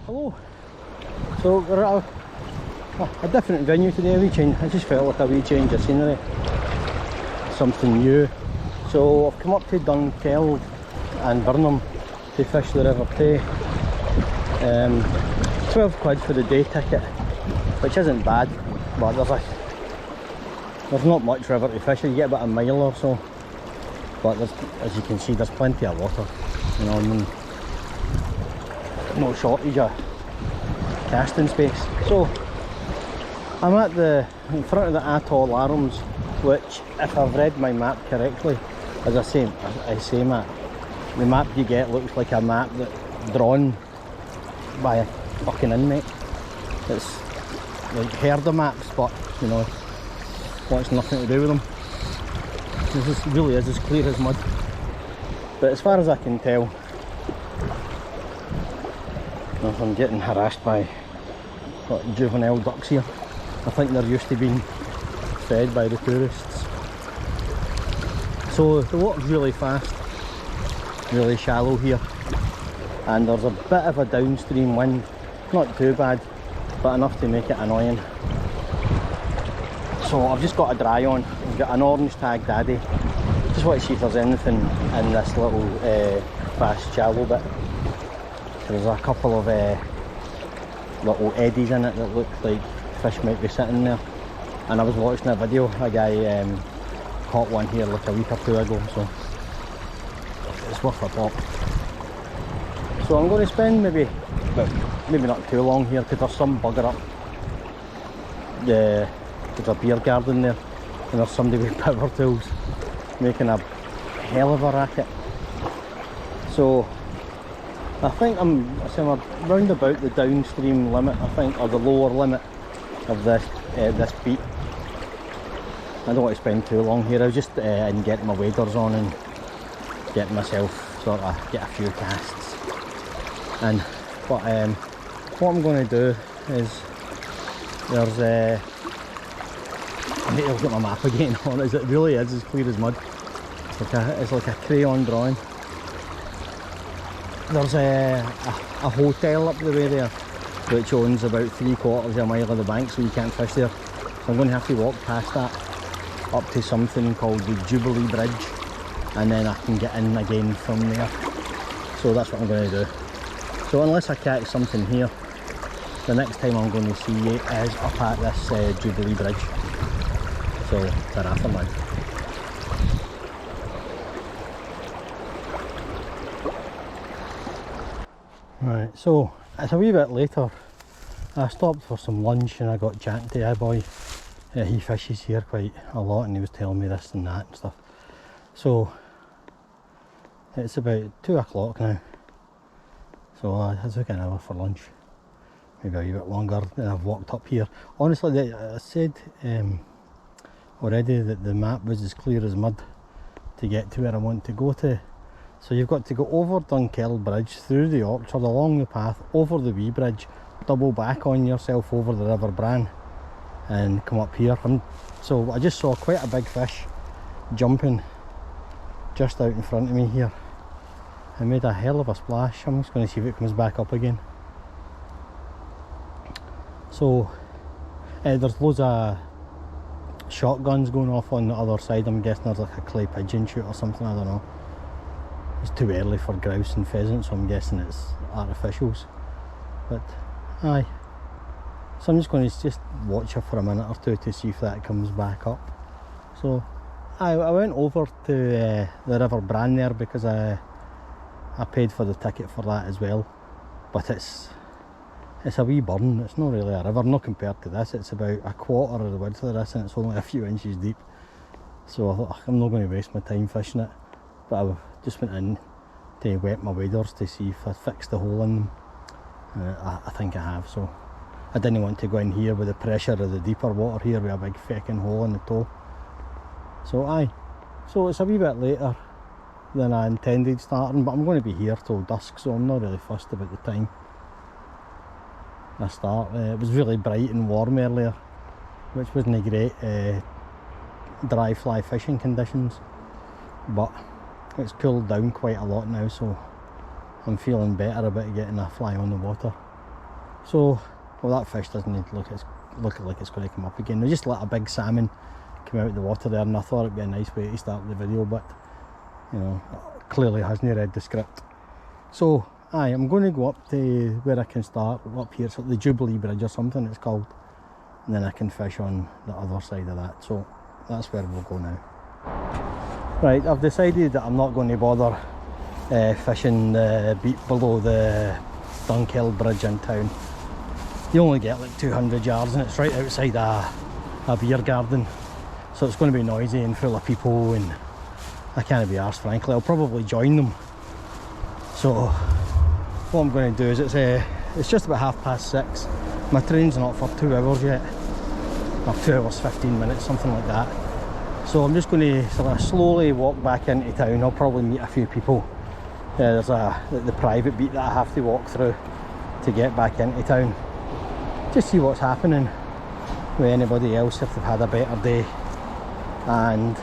Hello. So we're at a different venue today, a wee change. I just felt like a wee change of scenery, something new. So I've come up to Dunkeld and Birnham to fish the River Tay. 12 quid for the day ticket, which isn't bad, but there's not much river to fish. You get about a mile or so, but as you can see, there's plenty of water. You know, I mean, no shortage of casting space. So I'm at in front of the Atoll Arms, which, if I've read my map correctly, as I say map, the map you get looks like a map that's drawn by a fucking inmate. It's like herder maps, but you know, wants nothing to do with them. This really is as clear as mud. But as far as I can tell, I'm getting harassed by juvenile ducks here. I think they're used to being fed by the tourists. So the water's really fast, really shallow here, and there's a bit of a downstream wind, not too bad, but enough to make it annoying. So I've just got a dry on. I've got an orange tag daddy. Just want to see if there's anything in this little fast shallow bit. There's a couple of little eddies in it that look like fish might be sitting there. And I was watching a video, a guy caught one here like a week or two ago, so it's worth a pop. So I'm going to spend maybe not too long here, because there's some bugger up. There's a beer garden there, and there's somebody with power tools making a hell of a racket. So I think I'm round about the downstream limit, I think, or the lower limit of this beat. I don't want to spend too long here. I was just in getting my waders on and getting myself get a few casts. But what I'm going to do is there's I need to look at my map again on it. It really is as clear as mud. It's like a crayon drawing. There's a hotel up the way there which owns about 3/4 of a mile of the bank, so you can't fish there. So I'm going to have to walk past that up to something called the Jubilee Bridge, and then I can get in again from there. So that's what I'm going to do. So unless I catch something here, the next time I'm going to see you is up at this Jubilee Bridge. So ta-ra for now. Right, so it's a wee bit later. I stopped for some lunch and I got chatting to a boy. He fishes here quite a lot, and he was telling me this and that and stuff. So it's about 2 o'clock now. So I took an hour for lunch, maybe a wee bit longer, then I've walked up here. Honestly, I said already that the map was as clear as mud to get to where I want to go to. So you've got to go over Dunkeld Bridge, through the orchard, along the path, over the wee bridge, double back on yourself over the River Bran, and come up here. So I just saw quite a big fish jumping just out in front of me here. It made a hell of a splash. I'm just going to see if it comes back up again. So there's loads of shotguns going off on the other side. I'm guessing there's like a clay pigeon shoot or something, I don't know. It's too early for grouse and pheasant, so I'm guessing it's artificials. But aye, so I'm just going to just watch it for a minute or two to see if that comes back up. So I went over to the River Bran there because I paid for the ticket for that as well. But it's a wee burn. It's not really a river, not compared to this. It's about a quarter of the width of this, and it's only a few inches deep. So I thought, I'm not going to waste my time fishing it. But I just went in to wet my waders to see if I fixed the hole in them. I think I have. So I didn't want to go in here with the pressure of the deeper water here with a big fucking hole in the toe. So aye, so it's a wee bit later than I intended starting, but I'm going to be here till dusk, so I'm not really fussed about the time I start. It was really bright and warm earlier, which wasn't great dry fly fishing conditions, but it's cooled down quite a lot now, so I'm feeling better about getting a fly on the water. So, well, that fish doesn't look like it's going to come up again. We just let a big salmon come out of the water there, and I thought it'd be a nice way to start the video, but you know, clearly hasn't read the script. So I'm going to go up to where I can start, up here, so the Jubilee Bridge or something it's called, and then I can fish on the other side of that. So that's where we'll go now. Right, I've decided that I'm not going to bother fishing the beat below the Dunkeld bridge in town. You only get like 200 yards and it's right outside a beer garden, so it's going to be noisy and full of people, and I can't be arsed, frankly. I'll probably join them. So what I'm going to do is, it's just about 6:30. My train's not for 2 hours yet, or 2 hours 15 minutes, something like that. So I'm just going to sort of slowly walk back into town. I'll probably meet a few people. There's the private beat that I have to walk through to get back into town. Just see what's happening with anybody else, if they've had a better day. And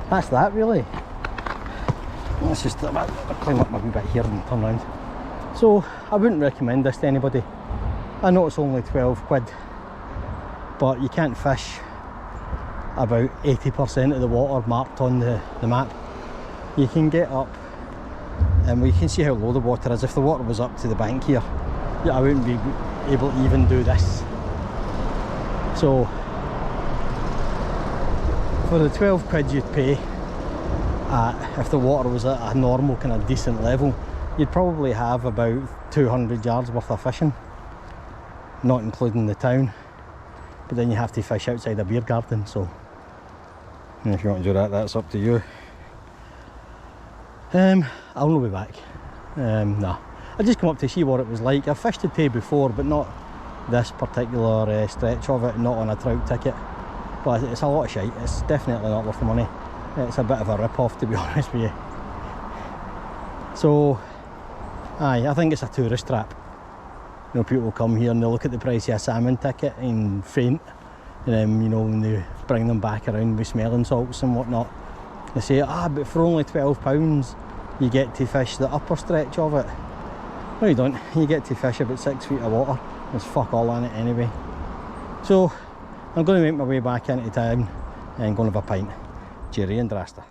that's that really. Let's just climb up a wee bit here and turn around. So I wouldn't recommend this to anybody. I know it's only 12 quid, but you can't fish about 80% of the water marked on the map. You can get up, and we can see how low the water is. If the water was up to the bank here, I wouldn't be able to even do this. So for the 12 quid you'd pay, if the water was at a normal kind of decent level, you'd probably have about 200 yards worth of fishing, not including the town. But then you have to fish outside a beer garden, so if you want to do that, that's up to you. I'll not be back. Nah, I just come up to see what it was like. I've fished the Tay before, but not this particular stretch of it, not on a trout ticket. But it's a lot of shite. It's definitely not worth the money. It's a bit of a rip-off, to be honest with you. So I think it's a tourist trap. You know, people come here and they look at the price of a salmon ticket and faint, and then, you know, when they bring them back around with smelling salts and whatnot, they say, but for only £12 you get to fish the upper stretch of it. No, you don't. You get to fish about 6 feet of water. There's fuck all in it anyway. So I'm going to make my way back into town and go and have a pint. Jerry and Drasta.